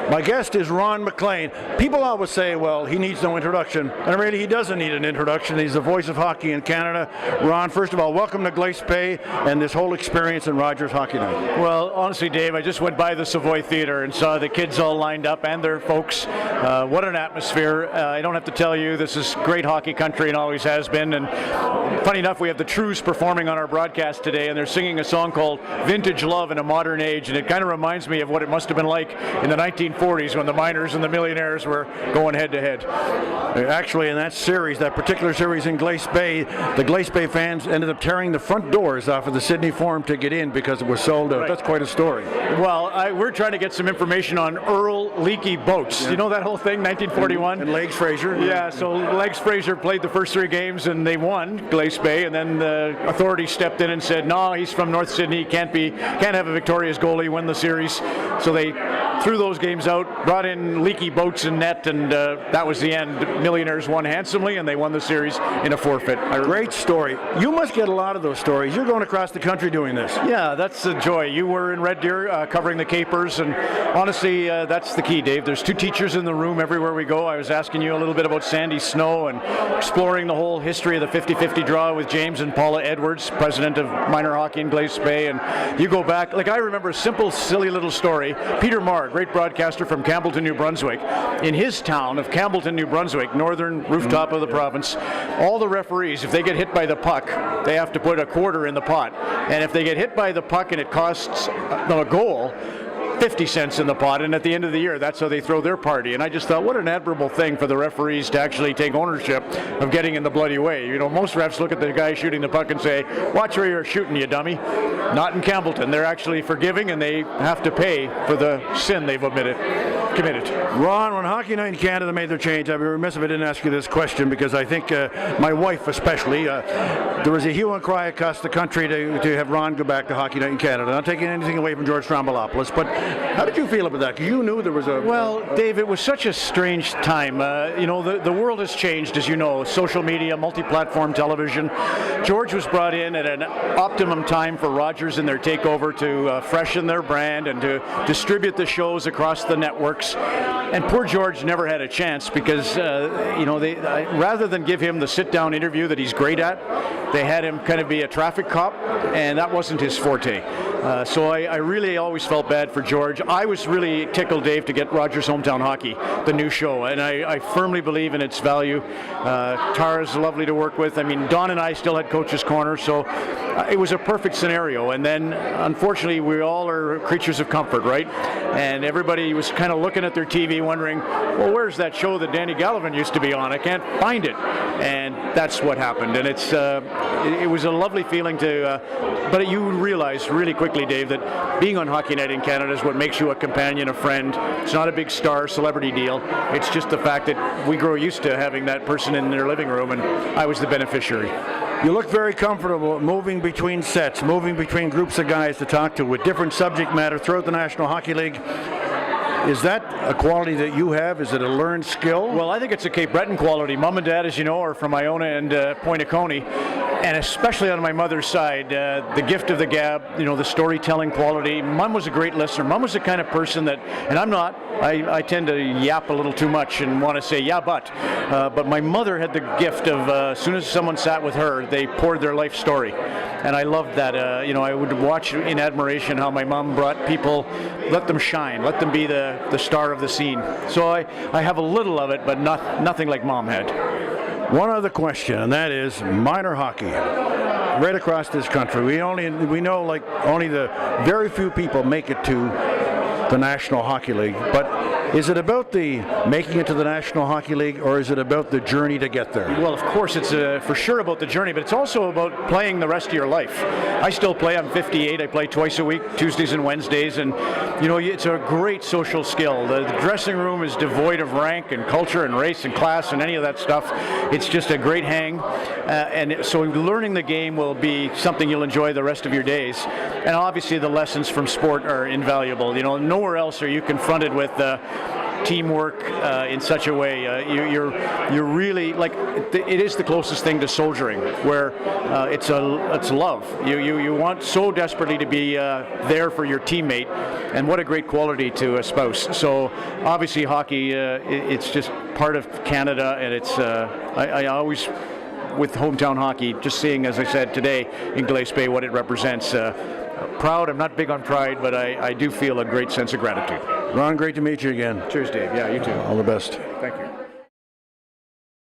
My guest is Ron MacLean. People always say, well, he needs no introduction, and really he doesn't need an introduction. He's the voice of hockey in Canada. Ron, first of all, welcome to Glace Bay and this whole experience in Rogers Hockey Night. Well, honestly, Dave, I just went by the Savoy Theatre and saw the kids all lined up and their folks. What an atmosphere. I don't have to tell you, this is great hockey country and always has been. And funny enough, we have the Trues performing on our broadcast today, and they're singing a song called Vintage Love in a Modern Age, and it kind of reminds me of what it must have been like in the 1940s when the miners and the millionaires were going head to head. Actually, in that series, that particular series in Glace Bay, the Glace Bay fans ended up tearing the front doors off of the Sydney Forum to get in because it was sold out. Right. That's quite a story. Well, we're trying to get some information on Earl Leaky Boats. Yeah. You know that whole thing, 1941? And Legs Fraser. Yeah, so Legs Fraser played the first 3 games and they won Glace Bay, and then the authorities stepped in and said, no, he's from North Sydney, can't have a victorious goalie win the series. So they threw those games out, brought in Leaky Boats and net, and that was the end. Millionaires won handsomely, and they won the series in a forfeit. Great story. You must get a lot of those stories. You're going across the country doing this. Yeah, that's the joy. You were in Red Deer covering the Capers, and honestly, that's the key, Dave. There's 2 teachers in the room everywhere we go. I was asking you a little bit about Sandy Snow and exploring the whole history of the 50-50 draw with James and Paula Edwards, president of minor hockey in Glace Bay, and you go back, like I remember a simple, silly little story. Peter Marr, great broadcaster from Campbellton, New Brunswick. In his town of Campbellton, New Brunswick, northern rooftop of the province, all the referees, if they get hit by the puck, they have to put a quarter in the pot. And if they get hit by the puck and it costs a goal, 50 cents in the pot, and at the end of the year, that's how they throw their party. And I just thought, what an admirable thing for the referees to actually take ownership of getting in the bloody way. You know, most refs look at the guy shooting the puck and say, watch where you're shooting, you dummy. Not in Campbellton. They're actually forgiving, and they have to pay for the sin they've committed. Ron, when Hockey Night in Canada made their change, I'd be remiss if I didn't ask you this question, because I think my wife especially, there was a hue and cry across the country to have Ron go back to Hockey Night in Canada. Not taking anything away from George Strombolopoulos, but how did you feel about that? Because you knew there was a... Well, Dave, it was such a strange time. You know, the world has changed, as you know. Social media, multi-platform television. George was brought in at an optimum time for Rogers in their takeover to freshen their brand and to distribute the shows across the networks. And poor George never had a chance because, you know, rather than give him the sit-down interview that he's great at, they had him kind of be a traffic cop, and that wasn't his forte. So I really always felt bad for George. I was really tickled, Dave, to get Rogers Hometown Hockey, the new show, and I firmly believe in its value. Tara's lovely to work with. I mean, Don and I still had Coach's Corner, so it was a perfect scenario. And then, unfortunately, we all are creatures of comfort, right? And everybody was kind of looking at their TV wondering, well, where's that show that Danny Gallivan used to be on? I can't find it. And that's what happened. And it was a lovely feeling but you realize really quickly, Dave, that being on Hockey Night in Canada is what makes you a companion, a friend. It's not a big star celebrity deal. It's just the fact that we grow used to having that person in their living room, and I was the beneficiary. You look very comfortable moving between sets, moving between groups of guys to talk to with different subject matter throughout the National Hockey League. Is that a quality that you have? Is it a learned skill? Well, I think it's a Cape Breton quality. Mom and Dad, as you know, are from Iona and Point Coney, and especially on my mother's side, the gift of the gab, you know, the storytelling quality. Mom was a great listener. Mom was the kind of person that, and I'm not, I tend to yap a little too much and want to say, yeah, but my mother had the gift of, as soon as someone sat with her, they poured their life story. And I loved that. You know, I would watch in admiration how my mom brought people, let them shine, let them be the star of the scene. So I have a little of it, but nothing like Mom had. One other question, and that is minor hockey. Right across this country, we know like only the very few people make it to the National Hockey League, but is it about the making it to the National Hockey League, or is it about the journey to get there? Well, of course, it's for sure about the journey, but it's also about playing the rest of your life. I still play. I'm 58. I play twice a week, Tuesdays and Wednesdays, and you know, it's a great social skill. The dressing room is devoid of rank and culture and race and class and any of that stuff. It's just a great hang, and so learning the game will be something you'll enjoy the rest of your days. And obviously, the lessons from sport are invaluable. You know, nowhere else are you confronted with teamwork in such a way. You're really like it is the closest thing to soldiering, where it's love. You want so desperately to be there for your teammate, and what a great quality to espouse. So obviously hockey, it's just part of Canada, and it's I always, with hometown hockey, just seeing, as I said today in Glace Bay, what it represents. Proud. I'm not big on pride, but I do feel a great sense of gratitude. Ron, great to meet you again. Cheers, Dave. Yeah, you too. All the best. Thank you.